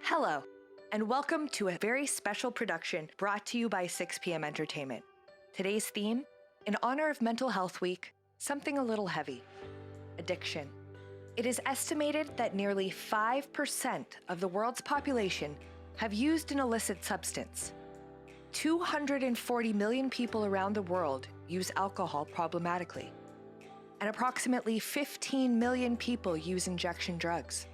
Hello, and welcome to a very special production brought to you by 6 p.m. Entertainment. Today's theme, in honor of Mental Health Week, something a little heavy: addiction. It is estimated that nearly 5% of the world's population have used an illicit substance. 240 million people around the world use alcohol problematically, and approximately 15 million people use injection drugs.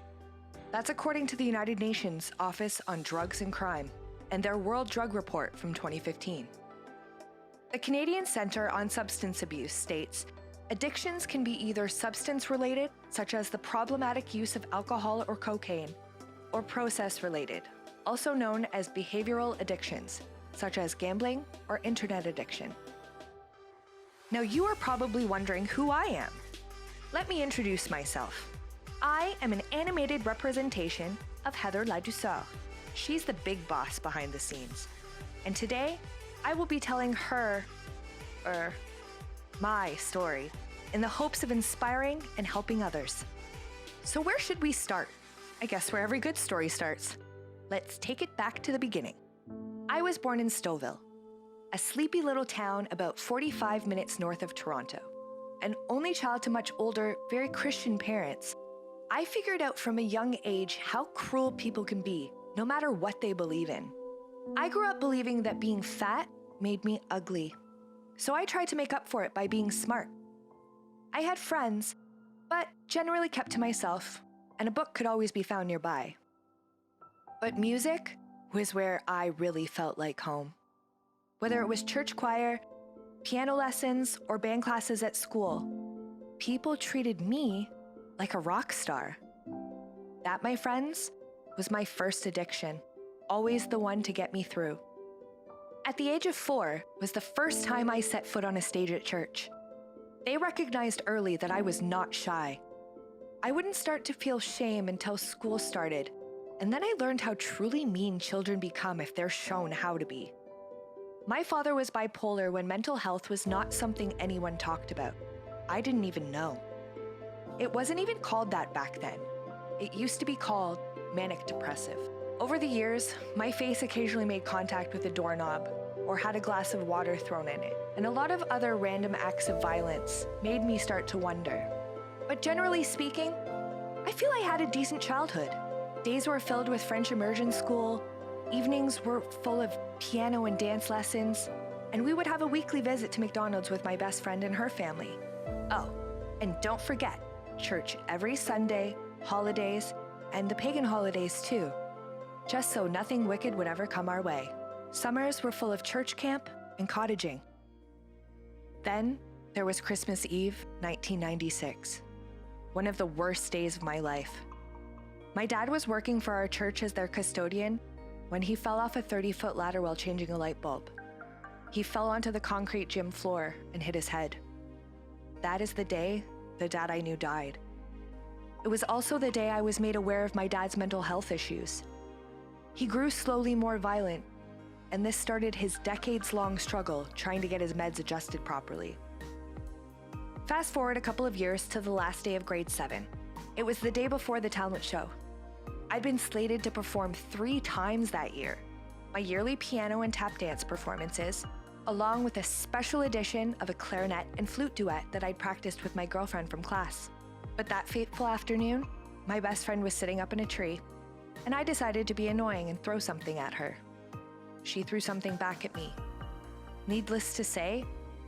That's according to the United Nations Office on Drugs and Crime and their World Drug Report from 2015. The Canadian Centre on Substance Abuse states addictions can be either substance-related, such as the problematic use of alcohol or cocaine, or process-related, also known as behavioral addictions, such as gambling or internet addiction. Now you are probably wondering who I am. Let me introduce myself. I am an animated representation of Heather Ladouceur. She's the big boss behind the scenes. And today, I will be telling my story in the hopes of inspiring and helping others. So where should we start? I guess where every good story starts. Let's take it back to the beginning. I was born in Stouffville, a sleepy little town about 45 minutes north of Toronto. An only child to much older, very Christian parents, I figured out from a young age how cruel people can be, no matter what they believe in. I grew up believing that being fat made me ugly, so I tried to make up for it by being smart. I had friends, but generally kept to myself, and a book could always be found nearby. But music was where I really felt like home. Whether it was church choir, piano lessons, or band classes at school, people treated me like a rock star. That, my friends, was my first addiction, always the one to get me through. At the age of 4 was the first time I set foot on a stage at church. They recognized early that I was not shy. I wouldn't start to feel shame until school started, and then I learned how truly mean children become if they're shown how to be. My father was bipolar when mental health was not something anyone talked about. I didn't even know. It wasn't even called that back then. It used to be called manic depressive. Over the years, my face occasionally made contact with a doorknob or had a glass of water thrown in it, and a lot of other random acts of violence made me start to wonder. But generally speaking, I feel I had a decent childhood. Days were filled with French immersion school, evenings were full of piano and dance lessons, and we would have a weekly visit to McDonald's with my best friend and her family. Oh, and don't forget, church every Sunday, holidays, and the pagan holidays too, just so nothing wicked would ever come our way. Summers were full of church camp and cottaging. Then there was Christmas Eve, 1996, one of the worst days of my life. My dad was working for our church as their custodian when he fell off a 30-foot ladder while changing a light bulb. He fell onto the concrete gym floor and hit his head. That is the day the dad I knew died. It was also the day I was made aware of my dad's mental health issues. He grew slowly more violent, and this started his decades-long struggle trying to get his meds adjusted properly. Fast forward a couple of years to the last day of grade 7. It was the day before the talent show. I'd been slated to perform 3 times that year. My yearly piano and tap dance performances, along with a special edition of a clarinet and flute duet that I'd practiced with my girlfriend from class. But that fateful afternoon, my best friend was sitting up in a tree, and I decided to be annoying and throw something at her. She threw something back at me. Needless to say,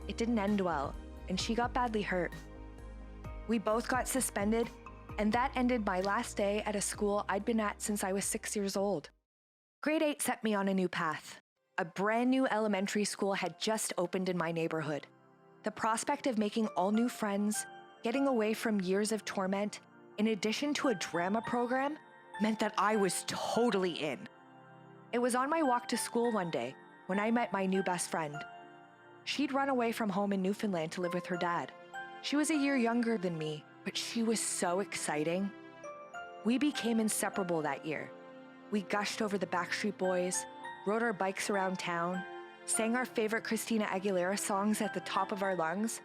it didn't end well, and she got badly hurt. We both got suspended, and that ended my last day at a school I'd been at since I was 6 years old. Grade 8 set me on a new path. A brand new elementary school had just opened in my neighborhood. The prospect of making all new friends, getting away from years of torment, in addition to a drama program, meant that I was totally in. It was on my walk to school one day when I met my new best friend. She'd run away from home in Newfoundland to live with her dad. She was a year younger than me, but she was so exciting. We became inseparable that year. We gushed over the Backstreet Boys, rode our bikes around town, sang our favorite Christina Aguilera songs at the top of our lungs,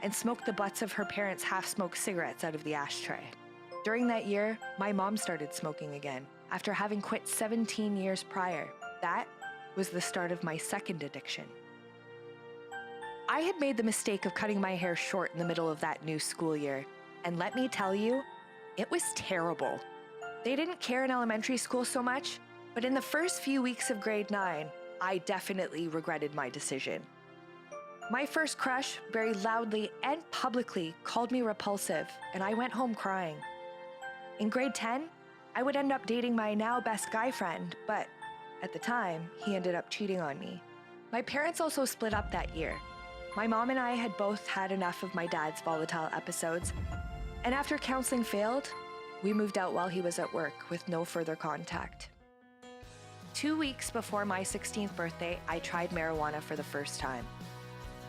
and smoked the butts of her parents' half-smoked cigarettes out of the ashtray. During that year, my mom started smoking again, after having quit 17 years prior. That was the start of my second addiction. I had made the mistake of cutting my hair short in the middle of that new school year, and let me tell you, it was terrible. They didn't care in elementary school so much, but in the first few weeks of grade 9, I definitely regretted my decision. My first crush very loudly and publicly called me repulsive, and I went home crying. In grade 10, I would end up dating my now best guy friend, but at the time, he ended up cheating on me. My parents also split up that year. My mom and I had both had enough of my dad's volatile episodes, and after counseling failed, we moved out while he was at work with no further contact. 2 weeks before my 16th birthday, I tried marijuana for the first time.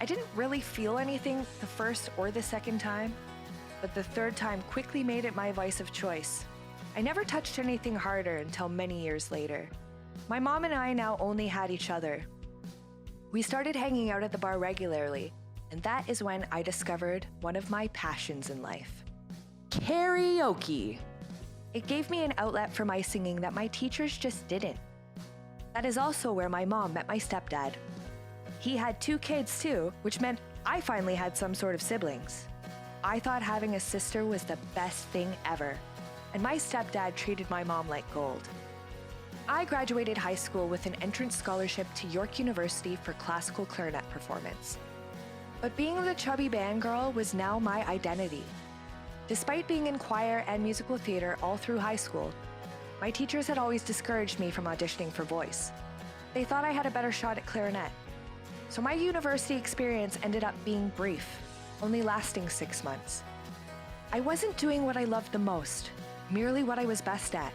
I didn't really feel anything the first or the second time, but the third time quickly made it my vice of choice. I never touched anything harder until many years later. My mom and I now only had each other. We started hanging out at the bar regularly, and that is when I discovered one of my passions in life: karaoke. It gave me an outlet for my singing that my teachers just didn't. That is also where my mom met my stepdad. He had 2 kids too, which meant I finally had some sort of siblings. I thought having a sister was the best thing ever, and my stepdad treated my mom like gold. I graduated high school with an entrance scholarship to York University for classical clarinet performance. But being the chubby band girl was now my identity. Despite being in choir and musical theater all through high school, my teachers had always discouraged me from auditioning for voice. They thought I had a better shot at clarinet. So my university experience ended up being brief, only lasting 6 months. I wasn't doing what I loved the most, merely what I was best at.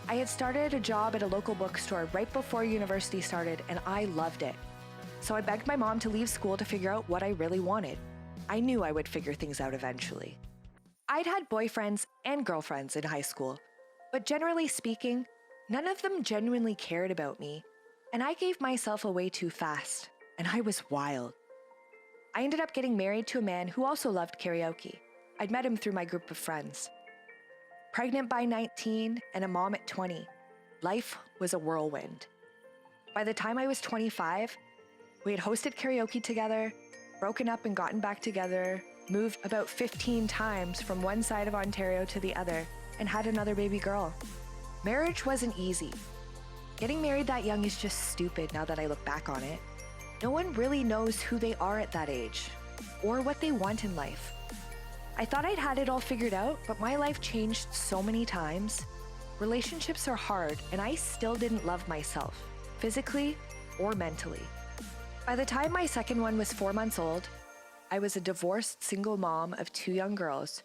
I had started a job at a local bookstore right before university started, and I loved it. So I begged my mom to leave school to figure out what I really wanted. I knew I would figure things out eventually. I'd had boyfriends and girlfriends in high school, but generally speaking, none of them genuinely cared about me, and I gave myself away too fast, and I was wild. I ended up getting married to a man who also loved karaoke. I'd met him through my group of friends. Pregnant by 19 and a mom at 20, life was a whirlwind. By the time I was 25, we had hosted karaoke together, broken up and gotten back together, moved about 15 times from one side of Ontario to the other, and had another baby girl. Marriage wasn't easy. Getting married that young is just stupid now that I look back on it. No one really knows who they are at that age, or what they want in life. I thought I'd had it all figured out, but my life changed so many times. Relationships are hard, and I still didn't love myself, physically or mentally. By the time my second one was 4 months old, I was a divorced single mom of 2 young girls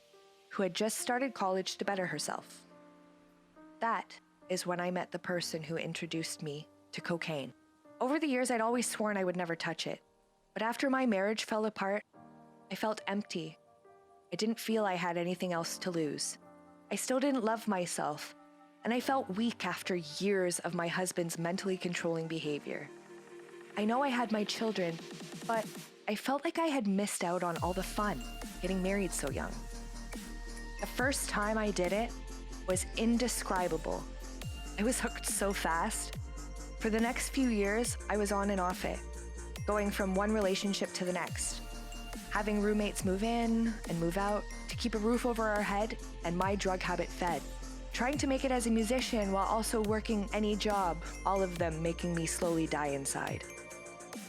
who had just started college to better herself. That is when I met the person who introduced me to cocaine. Over the years, I'd always sworn I would never touch it. But after my marriage fell apart, I felt empty. I didn't feel I had anything else to lose. I still didn't love myself, and I felt weak after years of my husband's mentally controlling behavior. I know I had my children, but I felt like I had missed out on all the fun getting married so young. The first time I did it was indescribable. I was hooked so fast. For the next few years, I was on and off it, going from one relationship to the next, having roommates move in and move out to keep a roof over our head, and my drug habit fed. Trying to make it as a musician while also working any job, all of them making me slowly die inside.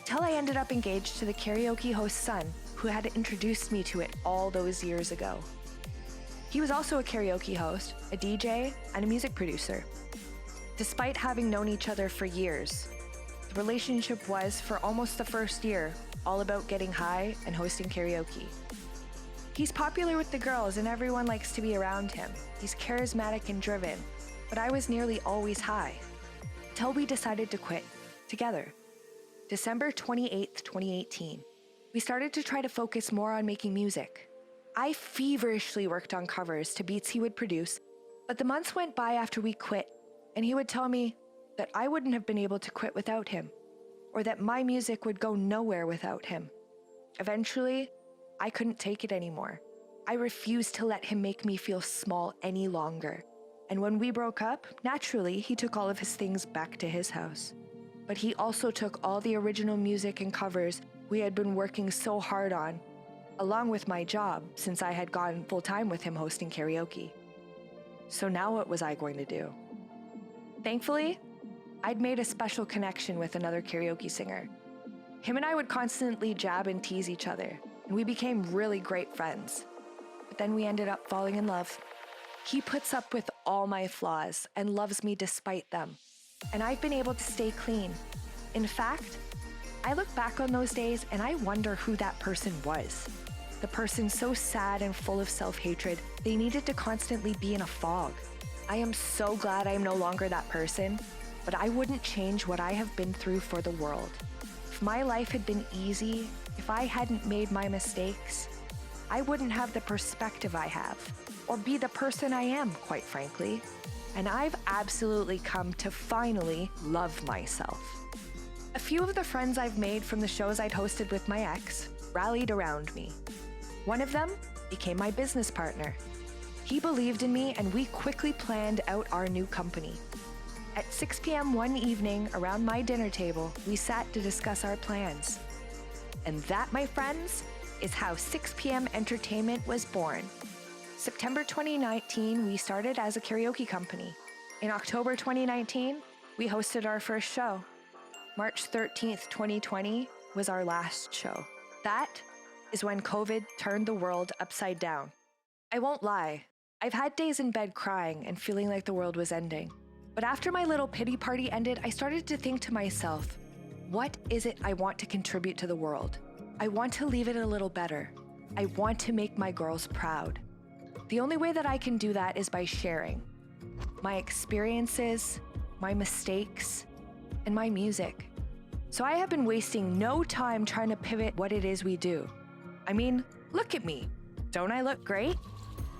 Till I ended up engaged to the karaoke host's son, who had introduced me to it all those years ago. He was also a karaoke host, a DJ, and a music producer. Despite having known each other for years, the relationship was, for almost the first year, all about getting high and hosting karaoke. He's popular with the girls and everyone likes to be around him. He's charismatic and driven, but I was nearly always high. Till we decided to quit, together. December 28th, 2018. We started to try to focus more on making music. I feverishly worked on covers to beats he would produce, but the months went by after we quit, and he would tell me that I wouldn't have been able to quit without him, or that my music would go nowhere without him. Eventually, I couldn't take it anymore. I refused to let him make me feel small any longer. And when we broke up, naturally, he took all of his things back to his house. But he also took all the original music and covers we had been working so hard on, along with my job, since I had gone full-time with him hosting karaoke. So now what was I going to do? Thankfully, I'd made a special connection with another karaoke singer. Him and I would constantly jab and tease each other, and we became really great friends. But then we ended up falling in love. He puts up with all my flaws and loves me despite them. And I've been able to stay clean. In fact, I look back on those days and I wonder who that person was. The person so sad and full of self-hatred, they needed to constantly be in a fog. I am so glad I am no longer that person, but I wouldn't change what I have been through for the world. If my life had been easy, if I hadn't made my mistakes, I wouldn't have the perspective I have, or be the person I am, quite frankly. And I've absolutely come to finally love myself. A few of the friends I've made from the shows I'd hosted with my ex rallied around me. One of them became my business partner. He believed in me and we quickly planned out our new company. At 6 p.m. one evening around my dinner table, we sat to discuss our plans. And that, my friends, is how 6 p.m. Entertainment was born. September 2019, we started as a karaoke company. In October 2019, we hosted our first show. March 13th, 2020 was our last show. That is when COVID turned the world upside down. I won't lie, I've had days in bed crying and feeling like the world was ending. But after my little pity party ended, I started to think to myself, what is it I want to contribute to the world? I want to leave it a little better. I want to make my girls proud. The only way that I can do that is by sharing my experiences, my mistakes, and my music. So I have been wasting no time trying to pivot what it is we do. I mean, look at me. Don't I look great?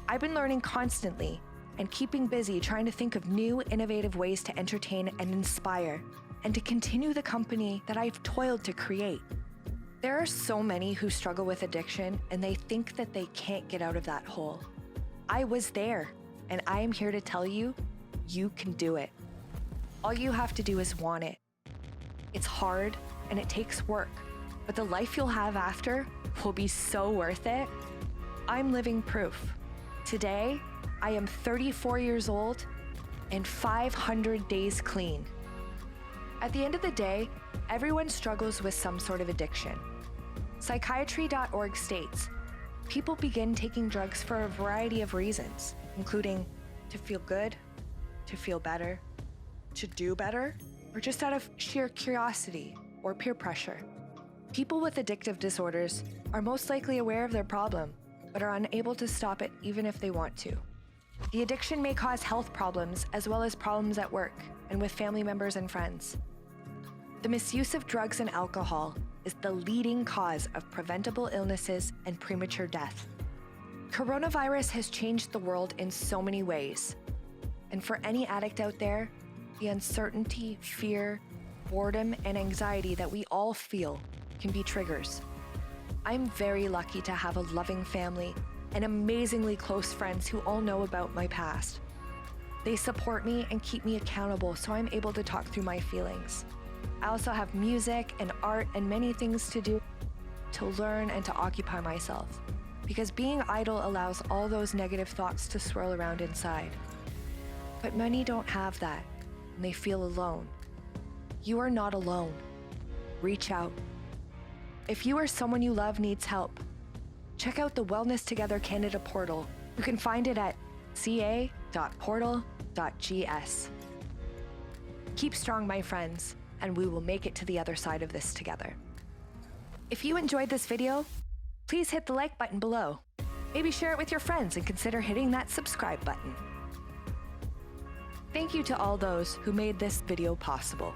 I've been learning constantly and keeping busy trying to think of new, innovative ways to entertain and inspire, and to continue the company that I've toiled to create. There are so many who struggle with addiction and they think that they can't get out of that hole. I was there, and I am here to tell you, you can do it. All you have to do is want it. It's hard and it takes work, but the life you'll have after will be so worth it. I'm living proof. Today, I am 34 years old and 500 days clean. At the end of the day, everyone struggles with some sort of addiction. Psychiatry.org states, people begin taking drugs for a variety of reasons, including to feel good, to feel better, to do better, or just out of sheer curiosity or peer pressure. People with addictive disorders are most likely aware of their problem, but are unable to stop it even if they want to. The addiction may cause health problems as well as problems at work and with family members and friends. The misuse of drugs and alcohol is the leading cause of preventable illnesses and premature death. Coronavirus has changed the world in so many ways. And for any addict out there, the uncertainty, fear, boredom, and anxiety that we all feel can be triggers. I'm very lucky to have a loving family and amazingly close friends who all know about my past. They support me and keep me accountable so I'm able to talk through my feelings. I also have music and art and many things to do to learn and to occupy myself, because being idle allows all those negative thoughts to swirl around inside. But many don't have that, and they feel alone. You are not alone. Reach out. If you or someone you love needs help, check out the Wellness Together Canada portal. You can find it at ca.portal.gs. Keep strong, my friends, and we will make it to the other side of this together. If you enjoyed this video, please hit the like button below. Maybe share it with your friends and consider hitting that subscribe button. Thank you to all those who made this video possible.